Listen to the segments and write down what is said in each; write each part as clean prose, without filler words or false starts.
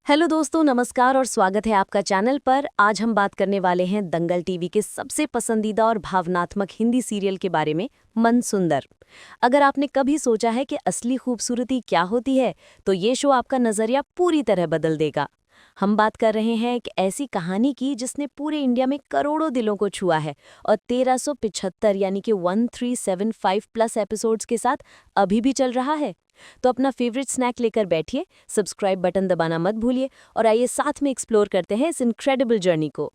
Hello दोस्तों, नमस्कार और स्वागत है आपका चैनल पर। आज हम बात करने वाले हैं दंगल टीवी के सबसे पसंदीदा और भावनात्मक हिंदी सीरियल के बारे में, मन सुंदर। अगर आपने कभी सोचा है कि असली खूबसूरती क्या होती है, तो ये शो आपका नज़रिया पूरी तरह बदल देगा। हम बात कर रहे हैं एक ऐसी कहानी की जिसने पूरे इंडिया में करोड़ों दिलों को छुआ है और 1375 यानी कि 1375 प्लस एपिसोड्स के साथ अभी भी चल रहा है। तो अपना फेवरेट स्नैक लेकर बैठिए, सब्सक्राइब बटन दबाना मत भूलिए और आइए साथ में एक्सप्लोर करते हैं इस इनक्रेडिबल जर्नी को।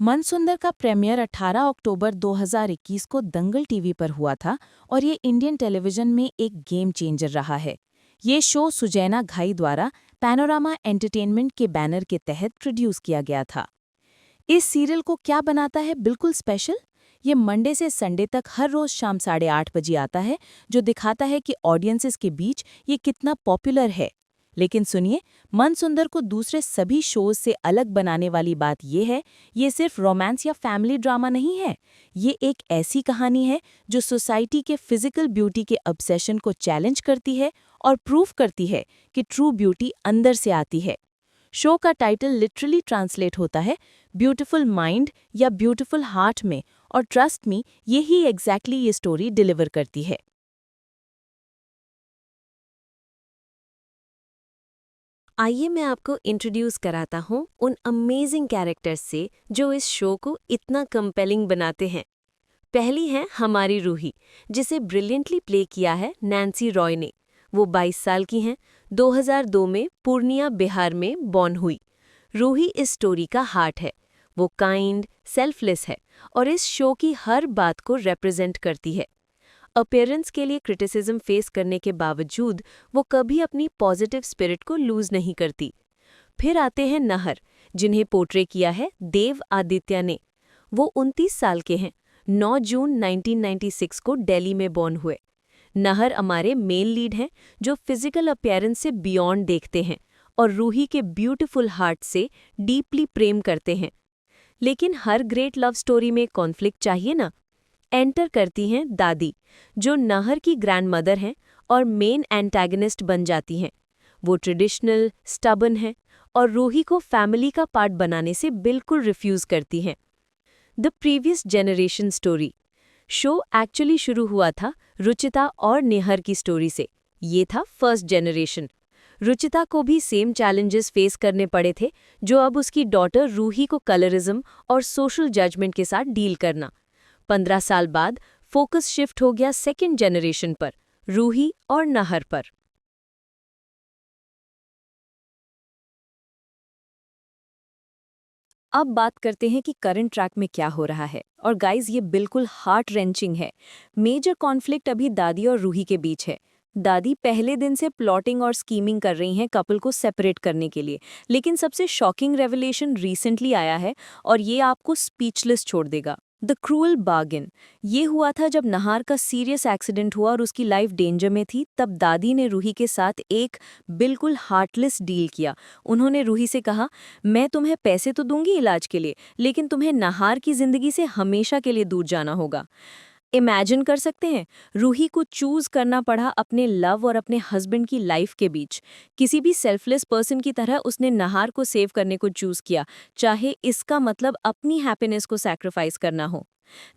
मनसुंदर का प्रीमियर 18 अक्टूबर 2021 को दंगल टीवी पर हुआ था और ये इंडियन टेलीविजन में एक गेम चेंजर रहा है। ये शो सुजैना घाई द्वारा पैनोरामा एंटरटेनमेंट के बैनर के तहत प्रोड्यूस किया गया था। इस सीरियल को क्या बनाता है बिल्कुल स्पेशल? ये मंडे से संडे तक हर रोज शाम 8:30 बजे आता है, जो दिखाता है कि ऑडियंसेस के बीच ये कितना पॉपुलर है। लेकिन सुनिए, मनसुंदर को दूसरे सभी शोज से अलग बनाने वाली बात ये है, ये सिर्फ रोमांस या फैमिली ड्रामा नहीं है। ये एक ऐसी कहानी है जो सोसाइटी के फिजिकल ब्यूटी के ऑब्सेशन को चैलेंज करती है और प्रूव करती है कि ट्रू ब्यूटी अंदर से आती है। शो का टाइटल लिटरली ट्रांसलेट होता है ब्यूटीफुल माइंड या ब्यूटीफुल हार्ट में, और ट्रस्ट मी, यही एग्जैक्टली ये स्टोरी डिलीवर करती है। आइए मैं आपको इंट्रोड्यूस कराता हूँ उन अमेजिंग कैरेक्टर्स से जो इस शो को इतना कंपेलिंग बनाते हैं। पहली है हमारी रूही, जिसे ब्रिलियंटली प्ले किया है नैन्सी रॉय ने। वो 22 साल की हैं, 2002 में पूर्णिया, बिहार में बॉर्न हुई। रूही इस स्टोरी का हार्ट है। वो काइंड, सेल्फलेस है और इस शो की हर बात को रिप्रेजेंट करती है। अपीयरेंस के लिए क्रिटिसिज्म फेस करने के बावजूद वो कभी अपनी पॉजिटिव स्पिरिट को लूज नहीं करती। फिर आते हैं नहर, जिन्हें पोर्ट्रे किया है देव आदित्य ने। वो 29 साल के हैं, 9 जून 1996 को दिल्ली में बॉर्न हुए। नहर हमारे मेन लीड हैं, जो फिजिकल अपीयरेंस से बियॉन्ड देखते हैं और रूही के ब्यूटीफुल हार्ट से डीपली प्रेम करते हैं। लेकिन हर ग्रेट लव स्टोरी में कॉन्फ्लिक्ट चाहिए ना। एंटर करती हैं दादी, जो नहर की ग्रैंडमदर हैं और मेन एंटैगनिस्ट बन जाती हैं। वो ट्रेडिशनल, स्टबन हैं और रूही को फैमिली का पार्ट बनाने से बिल्कुल रिफ्यूज करती हैं। The previous generation story. Show actually शुरू हुआ था रुचिता और नेहर की स्टोरी से। ये था फर्स्ट जनरेशन। रुचिता को भी सेम चैलेंजेस फेस करने पड़े थे, जो अब उसकी डॉटर रूही को कलरिज्म और सोशल जजमेंट के साथ डील करना। 15 साल बाद फोकस शिफ्ट हो गया सेकेंड जनरेशन पर, रूही और नहर पर। अब बात करते हैं कि करंट ट्रैक में क्या हो रहा है। और गाइज, ये बिल्कुल हार्ट रेंचिंग है। मेजर कॉन्फ्लिक्ट अभी दादी और रूही के बीच है। दादी पहले दिन से प्लॉटिंग और स्कीमिंग कर रही हैं कपल को सेपरेट करने के लिए। लेकिन सबसे शॉकिंग रेवलेशन रिसेंटली आया है और ये आपको स्पीचलेस छोड़ देगा। The cruel bargain. ये हुआ था जब नहार का सीरियस एक्सीडेंट हुआ और उसकी लाइफ डेंजर में थी। तब दादी ने रूही के साथ एक बिल्कुल हार्टलेस डील किया। उन्होंने रूही से कहा, मैं तुम्हें पैसे तो दूंगी इलाज के लिए, लेकिन तुम्हें नहार की जिंदगी से हमेशा के लिए दूर जाना होगा। इमेजिन कर सकते हैं, रूही को चूज करना पड़ा अपने लव और अपने हस्बैंड की लाइफ के बीच। किसी भी सेल्फलेस पर्सन की तरह उसने नहार को सेव करने को चूज किया, चाहे इसका मतलब अपनी हैप्पीनेस को सैक्रिफाइस करना हो।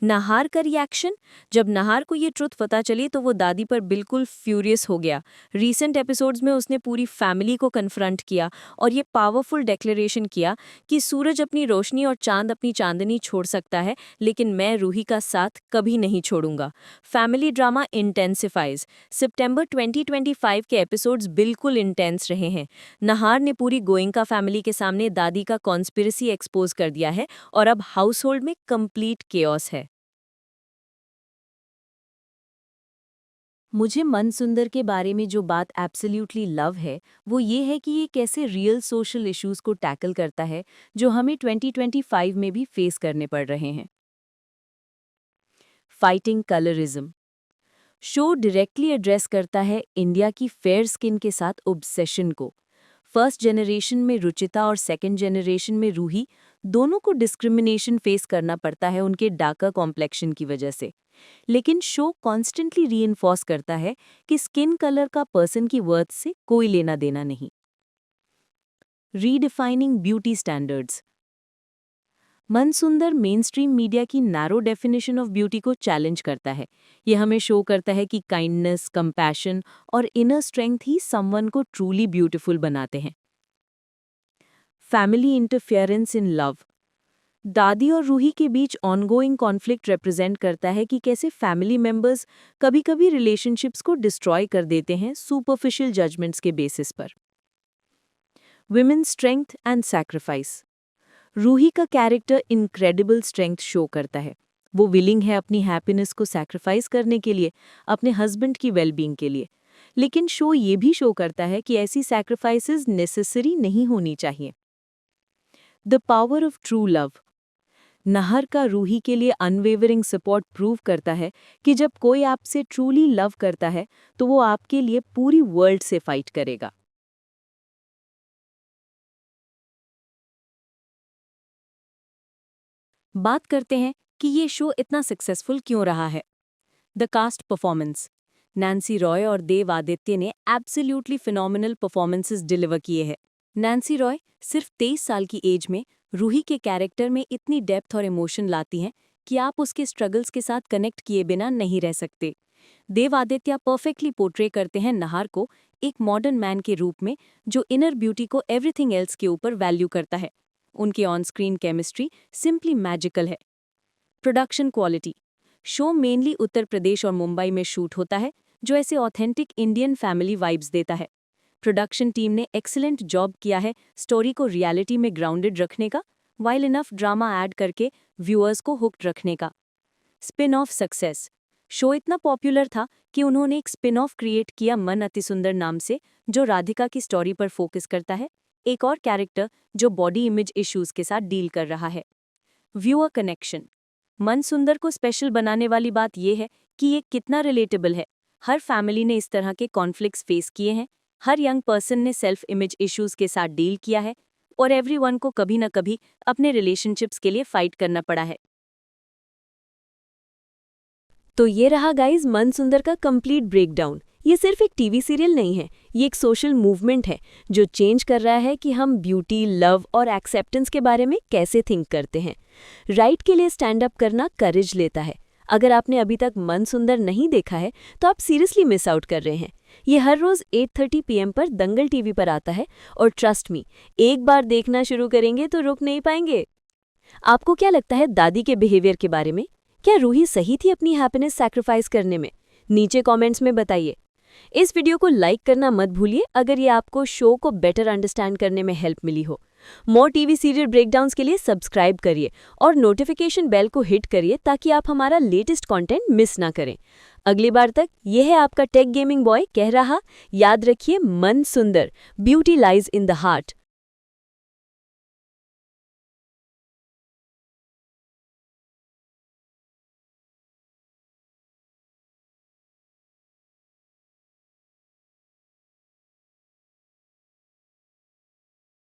नहार का रिएक्शन। जब नहार को ये ट्रुथ पता चली तो वो दादी पर बिल्कुल फ्यूरियस हो गया। रीसेंट एपिसोड्स में उसने पूरी फैमिली को कन्फ्रंट किया और ये पावरफुल डिक्लेरेशन किया कि सूरज अपनी रोशनी और चांद अपनी चांदनी छोड़ सकता है, लेकिन मैं रूही का साथ कभी नहीं छोड़ूंगा। Family drama intensifies. सितंबर 2025 के एपिसोड्स बिल्कुल इंटेंस रहे हैं। नहार ने पूरी गोयंका फैमिली के सामने दादी का कॉन्स्पिरेसी एक्सपोज कर दिया है और अब हाउस होल्ड में कंप्लीट केओस है। मुझे मनसुंदर के बारे में जो बात एब्सोल्युटली लव है, वो ये है कि ये कैसे रियल सोशल इश्यूज को टैकल करता है, जो हमें 2025 में भी फेस करने पड़ रहे हैं। Fighting colourism. Show directly address करता है इंडिया की फेयर स्किन के साथ ऑब्सेशन को। फर्स्ट जनरेशन में रुचिता और सेकंड जनरेशन में रूही, दोनों को डिस्क्रिमिनेशन फेस करना पड़ता है उनके डार्कर कॉम्प्लेक्शन की वजह से। लेकिन शो कॉन्स्टेंटली रीइंफोर्स करता है कि स्किन कलर का पर्सन की वर्थ से कोई लेना देना नहीं। Redefining beauty standards. मन सुंदर मेन स्ट्रीम मीडिया की नैरो डेफिनेशन ऑफ ब्यूटी को चैलेंज करता है। ये हमें शो करता है कि काइंडनेस, कंपैशन और इनर स्ट्रेंथ ही समवन को ट्रूली ब्यूटीफुल बनाते हैं। Family interference in love. दादी और रूही के बीच ऑनगोइंग कॉन्फ्लिक्ट रिप्रेजेंट करता है कि कैसे फैमिली मेंबर्स कभी-कभी रिलेशनशिप्स को डिस्ट्रॉय कर देते हैं सुपरफिशियल जजमेंट्स के बेसिस पर। Women strength and sacrifice. Roohi का कैरेक्टर इनक्रेडिबल स्ट्रेंथ शो करता है। वो विलिंग है अपनी हैप्पीनेस को सैक्रिफाइस करने के लिए, अपने हस्बैंड की वेलबींग के लिए। लेकिन शो ये भी शो करता है कि ऐसी सैक्रिफाइसेस नेसेसरी नहीं होनी चाहिए। The power of true love. Nahar का रूही के लिए अनवेवरिंग सपोर्ट प्रूव करता है कि जब कोई आपसे ट्रूली लव करता है तो वो आपके लिए पूरी वर्ल्ड से फाइट करेगा। बात करते हैं कि ये शो इतना सक्सेसफुल क्यों रहा है। The cast performance. Nancy Roy और देव आदित्य ने एब्सोल्युटली फिनोमिनल परफॉर्मेंसेस डिलीवर किए हैं। नैन्सी रॉय सिर्फ 23 साल की एज में रूही के कैरेक्टर में इतनी डेप्थ और इमोशन लाती हैं कि आप उसके स्ट्रगल्स के साथ कनेक्ट किए बिना नहीं रह सकते। देव आदित्य परफेक्टली पोर्ट्रे करते हैं नाहर को एक मॉडर्न मैन के रूप में जो इनर ब्यूटी को एवरीथिंग एल्स के ऊपर वैल्यू करता है। उनकी on screen chemistry simply magical है। Production quality. Show mainly Uttar Pradesh और मुंबई में शूट होता है, जो ऐसे ऑथेंटिक इंडियन फैमिली वाइब्स देता है। प्रोडक्शन टीम ने एक्सीलेंट जॉब किया है स्टोरी को रियलिटी में ग्राउंडेड रखने का, वाइल इनफ ड्रामा ऐड करके व्यूअर्स को हुक्ड रखने का। Spin off success. शो इतना पॉपुलर था कि उन्होंने एक स्पिन ऑफ क्रिएट किया मन अति सुंदर नाम से, जो राधिका की स्टोरी पर फोकस करता है, एक और कैरेक्टर जो बॉडी इमेज इश्यूज के साथ डील कर रहा है। Viewer connection. मन सुंदर को स्पेशल बनाने वाली बात यह है कि ये कितना रिलेटेबल है। हर फैमिली ने इस तरह के कॉन्फ्लिक्ट्स फेस किए हैं, हर यंग पर्सन ने सेल्फ इमेज इश्यूज के साथ डील किया है और एवरीवन को कभी न कभी अपने रिलेशनशिप्स के लिए फाइट करना पड़ा है। तो ये रहा गाइज मन सुंदर का कंप्लीट ब्रेकडाउन। ये सिर्फ एक टीवी सीरियल नहीं है, ये एक सोशल मूवमेंट है जो चेंज कर रहा है कि हम ब्यूटी, लव और एक्सेप्टेंस के बारे में कैसे थिंक करते हैं। राइट के लिए स्टैंड अप करना करेज लेता है। अगर आपने अभी तक मन सुंदर नहीं देखा है तो आप सीरियसली मिस आउट कर रहे हैं। ये हर रोज 8:30 PM पर दंगल टीवी पर आता है और ट्रस्ट मी, एक बार देखना शुरू करेंगे तो रुक नहीं पाएंगे। आपको क्या लगता है दादी के बिहेवियर के बारे में? क्या रूही सही थी अपनी हैप्पीनेस सैक्रिफाइस करने में? नीचे कमेंट्स में बताइए। इस वीडियो को लाइक करना मत भूलिए अगर ये आपको शो को बेटर अंडरस्टैंड करने में हेल्प मिली हो। मोर टीवी सीरियल ब्रेकडाउन्स के लिए सब्सक्राइब करिए और नोटिफिकेशन बेल को हिट करिए ताकि आप हमारा लेटेस्ट कंटेंट मिस ना करें। अगली बार तक यह है आपका टेक गेमिंग बॉय कह रहा, याद रखिए मन सुंदर, beauty lies in the heart.